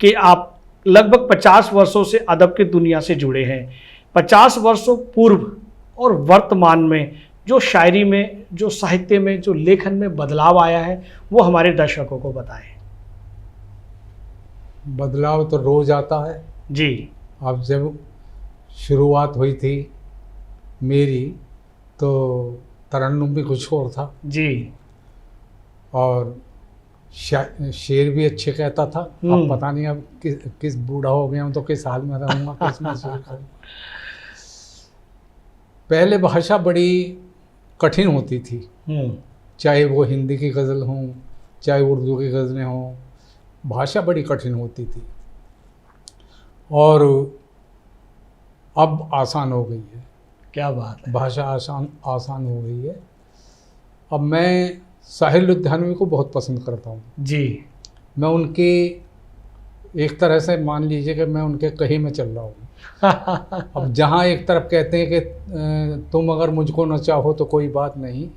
कि आप लगभग 50 वर्षों से अदब की दुनिया से जुड़े हैं। 50 वर्षों पूर्व और वर्तमान में जो शायरी में, जो साहित्य में, जो लेखन में बदलाव आया है, वो हमारे दर्शकों को बताएं। बदलाव तो रोज आता है जी। अब जब शुरुआत हुई थी मेरी तो तरन्नुम भी कुछ और था जी। और शेर भी अच्छे कहता था। अब पता नहीं अब किस बूढ़ा हो गया हूँ तो किस हाल में रहूँगा, किस में शेर करूँगा। पहले भाषा बड़ी कठिन होती थी, चाहे वो हिंदी की गज़ल हों चाहे उर्दू की गज़लें हों, भाषा बड़ी कठिन होती थी और अब आसान हो गई है। क्या बात है। भाषा आसान हो गई है। अब मैं साहिर लुधियानवी को बहुत पसंद करता हूँ जी। मैं उनके एक तरह से मान लीजिए कि मैं उनके कहीं में चल रहा हूँ। अब जहाँ एक तरफ कहते हैं कि तुम अगर मुझको न चाहो तो कोई बात नहीं,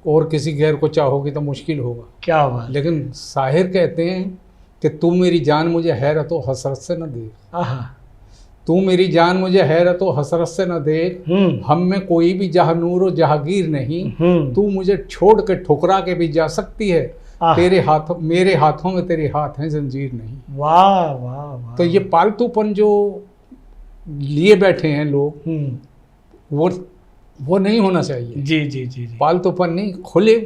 और किसी गैर को चाहोगी तो मुश्किल होगा। क्या बात। लेकिन साहिर कहते हैं कि तू मेरी जान मुझे हैरत व हसरत से न देख, तू मेरी जान मुझे हैरत व हसरत से न देख, हम में कोई भी जहानूर व जहागीर नहीं, तू मुझे छोड़ के ठुकरा के भी जा सकती है, तेरे हाथों मेरे हाथों में तेरे हाथ हैं जंजीर नहीं। वाह वाह वाह। तो ये पालतूपन जो लिए बैठे हैं लोग वो नहीं होना चाहिए। जी जी जी जी। पालतूपन नहीं, खुले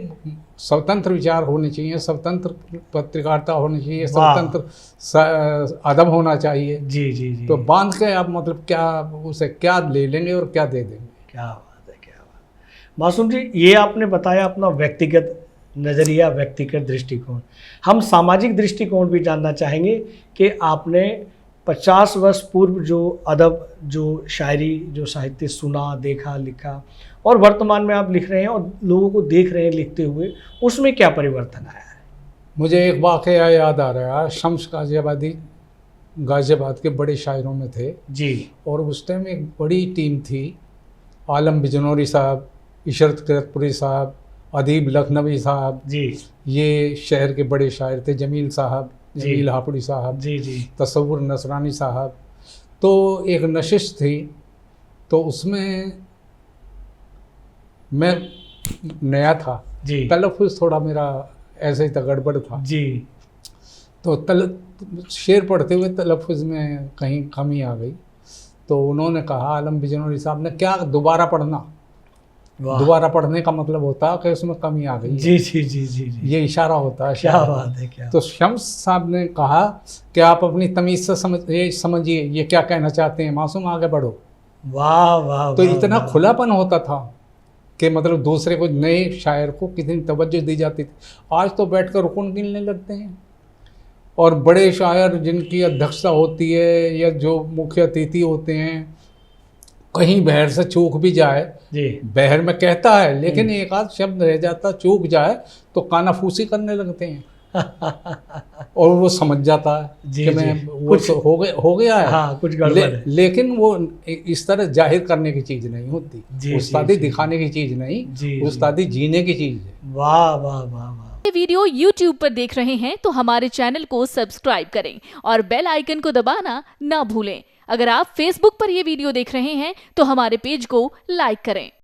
स्वतंत्र विचार होने चाहिए, स्वतंत्र पत्रकारिता होनी चाहिए, स्वतंत्र अदब होना चाहिए। जी जी जी। तो बांध के आप मतलब क्या उसे क्या ले लेंगे और क्या दे देंगे। क्या बात है, क्या बात। मासूम जी, ये आपने बताया अपना व्यक्तिगत नज़रिया, व्यक्तिगत दृष्टिकोण। हम सामाजिक दृष्टिकोण भी जानना चाहेंगे कि आपने 50 वर्ष पूर्व जो अदब, जो शायरी, जो साहित्य सुना, देखा, लिखा और वर्तमान में आप लिख रहे हैं और लोगों को देख रहे हैं लिखते हुए, उसमें क्या परिवर्तन आया है? मुझे एक वाक़या याद आ रहा है। शम्स गाज़ियाबादी गाज़ियाबाद के बड़े शायरों में थे जी। और उस टाइम एक बड़ी टीम थी। आलम बिजनौरी साहब, इशरत किरतपुरी साहब, अदीब लखनवी साहब जी, ये शहर के बड़े शायर थे, जमील साहब, जमील हापुड़ी साहब जी जी, तसव्वुर नसरानी साहब। तो एक नशिश थी, तो उसमें मैं नया था जी, तलफ़ुज़ थोड़ा मेरा ऐसे ही गड़बड़ था जी। तो शेर पढ़ते हुए तलफ़ुज़ में कहीं कमी आ गई। तो उन्होंने कहा, आलम बिजनौरी साहब ने, क्या दोबारा पढ़ना। दोबारा पढ़ने का मतलब होता है कि उसमें कमी आ गई। जी जी जी जी जी। ये इशारा होता है। क्या बात है, क्या। तो शम्स साहब ने कहा कि आप अपनी तमीज़ से समझिए ये क्या कहना चाहते हैं, मासूम आगे बढ़ो। वाह वाह। तो इतना खुलापन होता था कि मतलब दूसरे को, नए शायर को कितनी तवज्जो दी जाती थी। आज तो बैठकर रुकन गिनने लगते हैं और बड़े शायर जिनकी अध्यक्षता होती है या जो मुख्य अतिथि होते हैं, कहीं बहर से चूक भी जाए जी, बहर में कहता है लेकिन एक आध शब्द रह जाता, चूक जाए तो कानाफूसी करने लगते हैं और वो समझ जाता है कि मैं वो कुछ तो हो गया है। हाँ, कुछ गड़बड़ है। लेकिन वो इस तरह जाहिर करने की चीज़ नहीं होती। उस्तादी दिखाने की चीज़ नहीं, उस्तादी जीने की चीज़ है। वाह वाह वाह वाह। ये वीडियो YouTube पर देख रहे हैं तो हमारे चैनल को सब्सक्राइब करें और बेल आइकन को दबाना ना भूलें। अगर आप Facebook पर ये वीडियो देख रहे हैं तो हमारे पेज को लाइक करें।